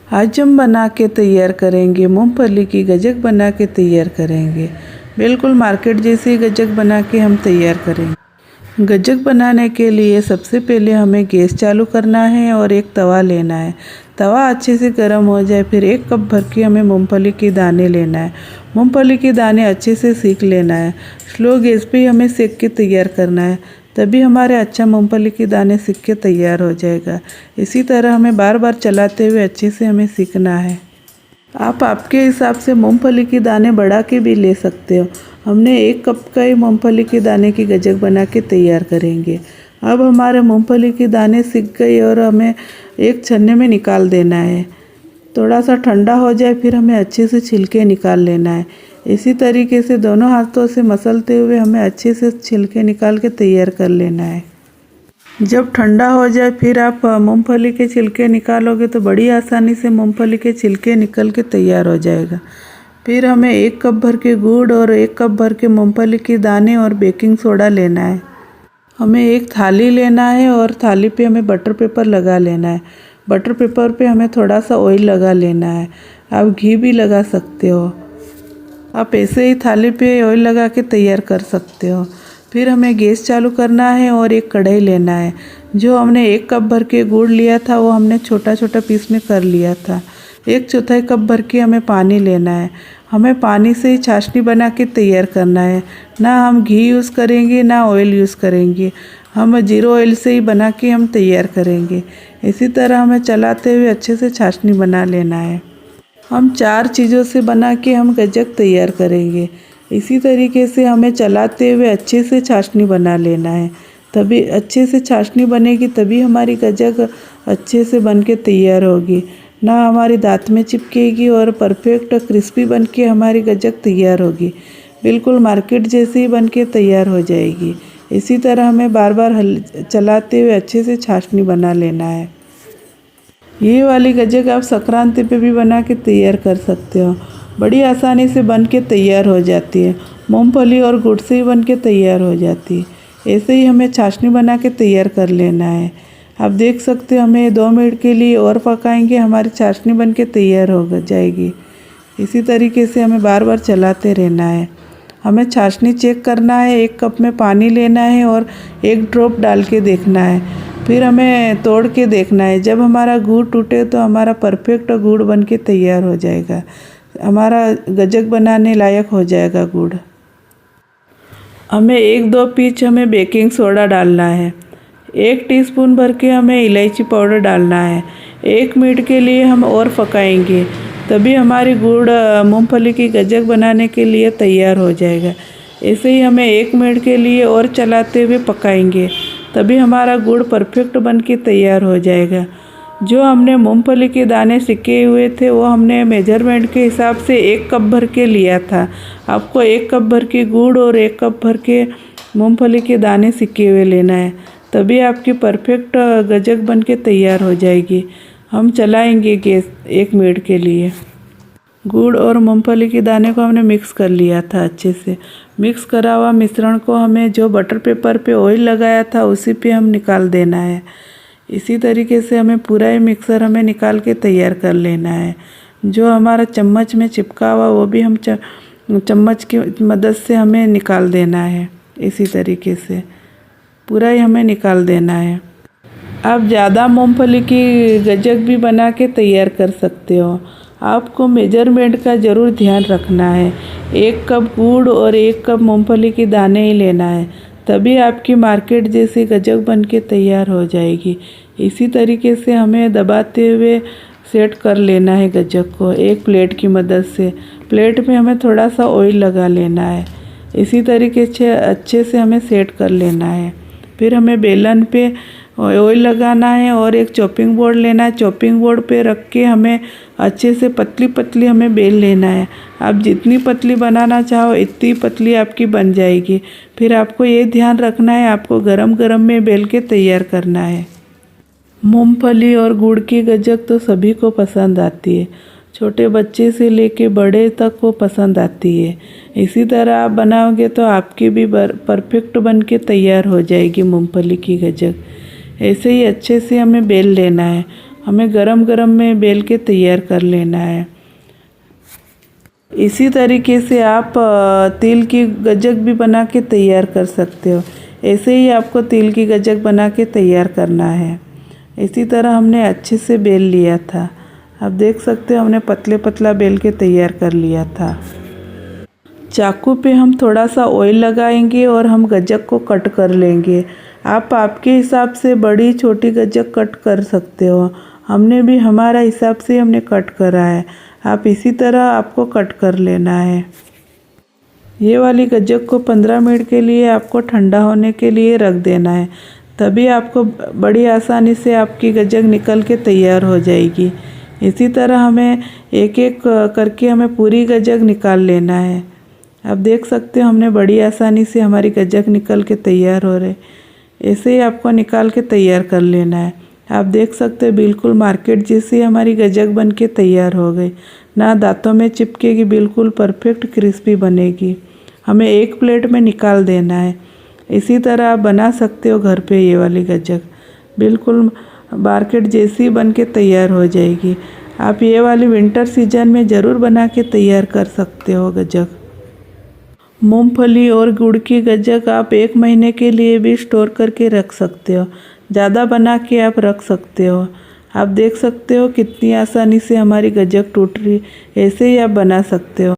आज हम बना के तैयार करेंगे मूंगफली की गजक बना के तैयार करेंगे। बिल्कुल मार्केट जैसी गजक बना के हम तैयार करेंगे। गजक बनाने के लिए सबसे पहले हमें गैस चालू करना है और एक तवा लेना है। तवा अच्छे से गर्म हो जाए फिर 1 कप भर के हमें मूंगफली के दाने लेना है। मूंगफली के दाने अच्छे से सेक लेना है। स्लो गैस पे ही हमें सेक के तैयार करना है, तभी हमारे अच्छा मूंगफली के दाने सीख के तैयार हो जाएगा। इसी तरह हमें बार बार चलाते हुए अच्छे से हमें सीखना है। आप आपके हिसाब से मूंगफली के दाने बढ़ा के भी ले सकते हो। हमने 1 कप का ही मूंगफली के दाने की गजक बना के तैयार करेंगे। अब हमारे मूंगफली के दाने सीख गए और हमें एक छन्ने में निकाल देना है। थोड़ा सा ठंडा हो जाए फिर हमें अच्छे से छिलके निकाल लेना है। इसी तरीके से दोनों हाथों से मसलते हुए हमें अच्छे से छिलके निकाल के तैयार कर लेना है। जब ठंडा हो जाए फिर आप मूंगफली के छिलके निकालोगे तो बड़ी आसानी से मूंगफली के छिलके निकल के तैयार हो जाएगा। फिर हमें 1 कप भर के गुड़ और 1 कप भर के मूंगफली के दाने और बेकिंग सोडा लेना है। हमें एक थाली लेना है और थाली पे हमें बटर पेपर लगा लेना है। बटर पेपर पे हमें थोड़ा सा ऑयल लगा लेना है। आप घी भी लगा सकते हो। आप ऐसे ही थाली पे ऑयल लगा के तैयार कर सकते हो। फिर हमें गैस चालू करना है और एक कढ़ाई लेना है। जो हमने 1 कप भर के गुड़ लिया था वो हमने छोटा छोटा पीस में कर लिया था। 1/4 कप भर के हमें पानी लेना है। हमें पानी से ही चाशनी बना के तैयार करना है। ना हम घी यूज़ करेंगे ना ऑयल यूज़ करेंगे। हम जीरो ऑयल से ही बना के हम तैयार करेंगे। इसी तरह हमें चलाते हुए अच्छे से चाशनी बना लेना है। हम 4 चीज़ों से बना के हम गजक तैयार करेंगे। इसी तरीके से हमें चलाते हुए अच्छे से चाशनी बना लेना है। तभी अच्छे से चाशनी बनेगी तभी हमारी गजक अच्छे से बन के तैयार होगी। ना हमारी दांत में चिपकेगी और परफेक्ट क्रिस्पी बन के हमारी गजक तैयार होगी। बिल्कुल मार्केट जैसी ही बन के तैयार हो जाएगी। इसी तरह हमें बार बार चलाते हुए अच्छे से चाशनी बना लेना है। ये वाली गजक आप संक्रांति पे भी बना के तैयार कर सकते हो। बड़ी आसानी से बन के तैयार हो जाती है। मूंगफली और गुड़ से ही बन के तैयार हो जाती है। ऐसे ही हमें चाशनी बना के तैयार कर लेना है। आप देख सकते हो हमें 2 मिनट के लिए और पकाएंगे, हमारी चाशनी बन के तैयार हो जाएगी। इसी तरीके से हमें बार बार चलाते रहना है। हमें चाशनी चेक करना है। 1 कप में पानी लेना है और 1 ड्रॉप डाल के देखना है। फिर हमें तोड़ के देखना है। जब हमारा गुड़ टूटे तो हमारा परफेक्ट गुड़ बन के तैयार हो जाएगा। हमारा गजक बनाने लायक हो जाएगा गुड़। हमें 1-2 पिंच हमें बेकिंग सोडा डालना है। 1 टीस्पून भर के हमें इलायची पाउडर डालना है। 1 मिनट के लिए हम और पकाएंगे, तभी हमारी गुड़ मूंगफली की गजक बनाने के लिए तैयार हो जाएगा। ऐसे ही हमें 1 मिनट के लिए और चलाते हुए पकाएंगे, तभी हमारा गुड़ परफेक्ट बन के तैयार हो जाएगा। जो हमने मूंगफली के दाने सिके हुए थे वो हमने मेजरमेंट के हिसाब से 1 कप भर के लिया था। आपको 1 कप भर के गुड़ और 1 कप भर के मूंगफली के दाने सिके हुए लेना है, तभी आपकी परफेक्ट गजक बन के तैयार हो जाएगी। हम चलाएंगे गैस 1 मिनट के लिए। गुड़ और मूंगफली के दाने को हमने मिक्स कर लिया था। अच्छे से मिक्स करा हुआ मिश्रण को हमें जो बटर पेपर पे ऑयल लगाया था उसी पे हम निकाल देना है। इसी तरीके से हमें पूरा ही मिक्सर हमें निकाल के तैयार कर लेना है। जो हमारा चम्मच में चिपका हुआ वो भी हम चम्मच की मदद से हमें निकाल देना है। इसी तरीके से पूरा ही हमें निकाल देना है। आप ज़्यादा मूंगफली की गजक भी बना के तैयार कर सकते हो। आपको मेजरमेंट का ज़रूर ध्यान रखना है। 1 कप गुड़ और 1 कप मूंगफली के दाने ही लेना है, तभी आपकी मार्केट जैसी गजक बन के तैयार हो जाएगी। इसी तरीके से हमें दबाते हुए सेट कर लेना है गजक को एक प्लेट की मदद से। प्लेट में हमें थोड़ा सा ऑयल लगा लेना है। इसी तरीके से अच्छे से हमें सेट कर लेना है। फिर हमें बेलन पे ऑयल लगाना है और एक चॉपिंग बोर्ड लेना है। चॉपिंग बोर्ड पे रख के हमें अच्छे से पतली पतली हमें बेल लेना है। आप जितनी पतली बनाना चाहो इतनी पतली आपकी बन जाएगी। फिर आपको ये ध्यान रखना है, आपको गरम गरम में बेल के तैयार करना है। मूंगफली और गुड़ की गजक तो सभी को पसंद आती है। छोटे बच्चे से लेके बड़े तक को पसंद आती है। इसी तरह आप बनाओगे तो आपकी भी परफेक्ट बन के तैयार हो जाएगी मूंगफली की गजक। ऐसे ही अच्छे से हमें बेल लेना है। हमें गरम गरम में बेल के तैयार कर लेना है। इसी तरीके से आप तिल की गज्जक भी बना के तैयार कर सकते हो। ऐसे ही आपको तिल की गज्जक बना के तैयार करना है। इसी तरह हमने अच्छे से बेल लिया था। आप देख सकते हो हमने पतले पतला बेल के तैयार कर लिया था। चाकू पे हम थोड़ा सा ऑयल लगाएंगे और हम गज्जक को कट कर लेंगे। आप आपके हिसाब से बड़ी छोटी गज्जक कट कर सकते हो। हमने भी हमारा हिसाब से हमने कट करा है। आप इसी तरह आपको कट कर लेना है। ये वाली गज्जक को 15 मिनट के लिए आपको ठंडा होने के लिए रख देना है, तभी आपको बड़ी आसानी से आपकी गज्जक निकल के तैयार हो जाएगी। इसी तरह हमें एक एक करके हमें पूरी गज्जक निकाल लेना है। आप देख सकते हो हमने बड़ी आसानी से हमारी गज्जक निकल के तैयार हो रहे। ऐसे ही आपको निकाल के तैयार कर लेना है। आप देख सकते हो बिल्कुल मार्केट जैसी हमारी गज्जक बन के तैयार हो गई। ना दांतों में चिपकेगी, बिल्कुल परफेक्ट क्रिस्पी बनेगी। हमें एक प्लेट में निकाल देना है। इसी तरह आप बना सकते हो घर पे ये वाली गज्जक, बिल्कुल मार्केट जैसी बन के तैयार हो जाएगी। आप ये वाली विंटर सीजन में ज़रूर बना के तैयार कर सकते हो गज्जक। मूंगफली और गुड़ की गज्जक आप 1 महीने के लिए भी स्टोर करके रख सकते हो। ज़्यादा बना के आप रख सकते हो। आप देख सकते हो कितनी आसानी से हमारी गज्जक टूट रही। ऐसे ही आप बना सकते हो।